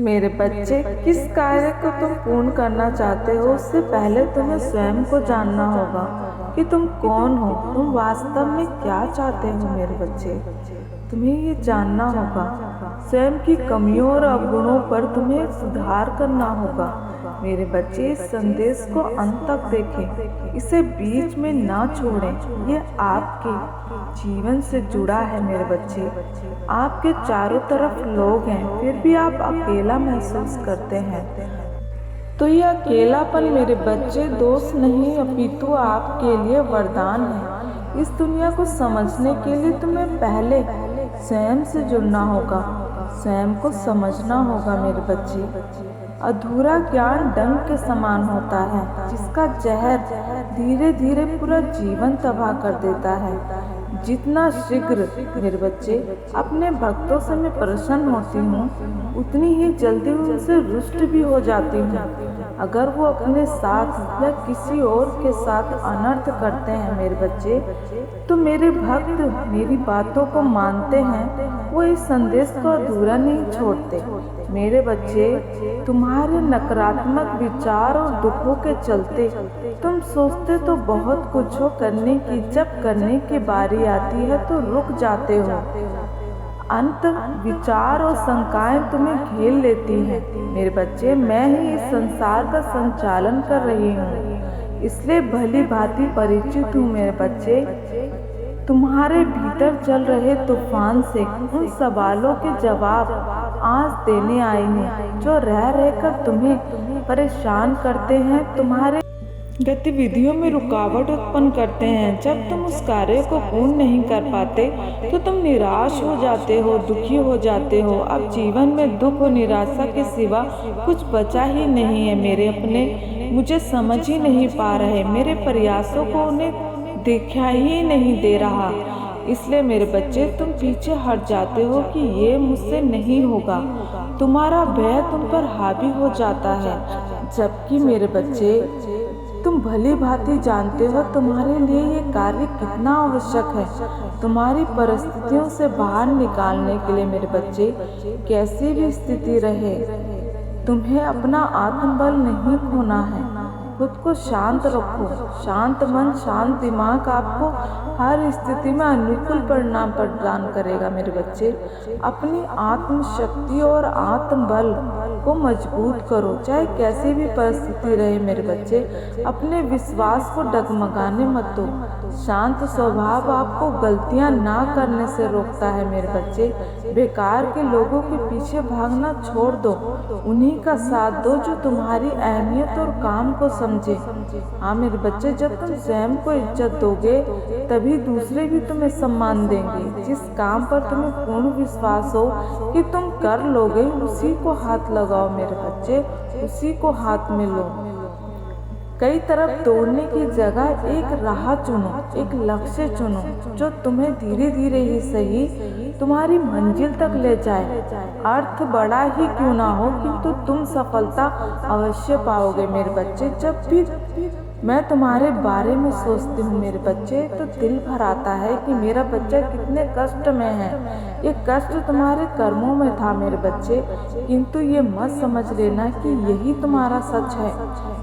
मेरे बच्चे, किस कार्य को तुम पूर्ण करना चाहते हो उससे पहले तुम्हें स्वयं को जानना होगा कि तुम कौन हो, तुम वास्तव में क्या चाहते हो। मेरे बच्चे, तुम्हें ये जानना होगा। स्वयं की कमियों और अवगुणों पर तुम्हें सुधार करना होगा। मेरे बच्चे, इस संदेश को अंत तक देखें, इसे बीच में ना छोड़ें। ये आपके जीवन से जुड़ा है। मेरे बच्चे, आपके चारों तरफ लोग हैं, फिर भी आप अकेला महसूस करते हैं। तो ये अकेलापन मेरे बच्चे दोष नहीं, अपितु आपके लिए वरदान है। इस दुनिया को समझने के लिए तुम्हें पहले स्वयं से जुड़ना होगा, स्वयं को समझना होगा। मेरे बच्चे, अधूरा ज्ञान डंक के समान होता है, जिसका जहर धीरे धीरे पूरा जीवन तबाह कर देता है। जितना शीघ्र मेरे बच्चे अपने भक्तों से मैं प्रसन्न होती हूँ, उतनी ही जल्दी उनसे रुष्ट भी हो जाती हूँ। अगर वो अपने साथ या किसी और के साथ अनर्थ करते हैं मेरे बच्चे, तो मेरे भक्त मेरी बातों को मानते हैं, वो इस संदेश को अधूरा नहीं छोड़ते। मेरे बच्चे, तुम्हारे नकारात्मक विचार और दुखों के चलते तुम सोचते तो बहुत कुछ हो करने की, जब करने की बारी आती है तो रुक जाते हो। अंत विचार और शंकाएं तुम्हें घेर लेती हैं। मेरे बच्चे, मैं ही इस संसार का संचालन कर रही हूँ, इसलिए भली भांति परिचित हूँ। मेरे बच्चे, तुम्हारे भीतर चल रहे तूफान से उन सवालों के जवाब आज देने आई हूँ, जो रह रहकर तुम्हें परेशान करते हैं, तुम्हारे गतिविधियों में रुकावट उत्पन्न करते हैं। जब तुम उस कार्य को पूर्ण नहीं कर पाते तो तुम निराश हो जाते हो, दुखी हो जाते हो। अब जीवन में दुख और निराशा के सिवा कुछ बचा ही नहीं है। मेरे अपने मुझे समझ ही नहीं पा रहे, मेरे प्रयासों को उन्हें देखा ही नहीं दे रहा। इसलिए मेरे बच्चे, तुम पीछे हट जाते हो कि ये मुझसे नहीं होगा। तुम्हारा भय तुम पर हावी हो जाता है, जबकि मेरे बच्चे तुम भली भांति जानते हो तुम्हारे लिए ये कार्य कितना आवश्यक है। तुम्हारी परिस्थितियों से बाहर निकालने के लिए मेरे बच्चे, कैसी भी स्थिति रहे, तुम्हें अपना आत्मबल नहीं खोना है। खुद को शांत रखो। शांत मन, शांत दिमाग आपको हर स्थिति में अनुकूल परिणाम प्रदान करेगा। मेरे बच्चे, अपनी आत्मशक्ति और आत्मबल को मजबूत करो, चाहे कैसी भी परिस्थिति रहे। मेरे बच्चे, अपने विश्वास को डगमगाने मत दो। शांत स्वभाव आपको गलतियां ना करने से रोकता है। मेरे बच्चे, बेकार के लोगों के पीछे भागना छोड़ दो, उन्हीं का साथ दो जो तुम्हारी अहमियत और काम को समझे। हाँ मेरे बच्चे, जब तुम स्वयं को इज्जत दोगे तभी दूसरे भी तुम्हें सम्मान देंगे। जिस काम पर तुम्हें पूर्ण विश्वास हो कि तुम कर लोगे, उसी को हाथ लगाओ। मेरे बच्चे, उसी को हाथ में लो। कई तरफ दौड़ने की जगह एक राह चुनो, एक लक्ष्य चुनो जो तुम्हें धीरे धीरे ही सही तुम्हारी मंजिल तक ले जाए। अर्थ बड़ा ही क्यों ना हो, किंतु तुम सफलता अवश्य पाओगे। मेरे बच्चे, जब भी मैं तुम्हारे बारे में सोचती हूँ मेरे बच्चे, तो दिल भर आता है कि मेरा बच्चा कितने कष्ट में है। ये कष्ट तुम्हारे कर्मों में था मेरे बच्चे, किंतु ये मत समझ लेना कि यही तुम्हारा सच है,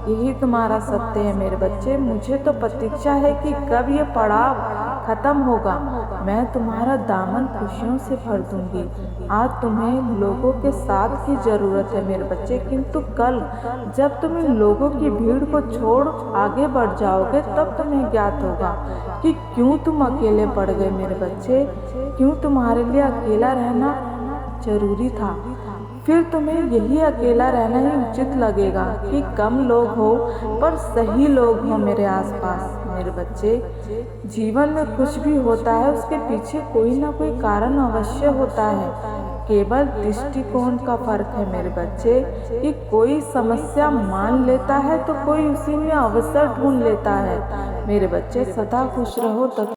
यही तुम्हारा सत्य है। मेरे बच्चे, मुझे तो प्रतीक्षा है कि कब ये पड़ाव खत्म होगा। मैं तुम्हारा दामन खुशियों से भर दूंगी। आज तुम्हें लोगों के साथ की जरूरत है मेरे बच्चे, किंतु कल जब तुम इन लोगों की भीड़ को छोड़ आगे बढ़ जाओगे, तब तुम्हें ज्ञात होगा कि क्यों तुम अकेले पड़ गए। मेरे बच्चे, क्यों तुम्हारे लिए अकेला रहना जरूरी था। फिर तुम्हें यही अकेला रहना ही उचित लगेगा कि कम लोग हो पर सही लोग हो मेरे आसपास। मेरे बच्चे, जीवन में कुछ भी होता है उसके पीछे कोई ना कोई कारण अवश्य होता है। केवल दृष्टिकोण का फर्क है मेरे बच्चे, कि कोई समस्या मान लेता है तो कोई उसी में अवसर ढूंढ लेता है। मेरे बच्चे, सदा खुश रहो।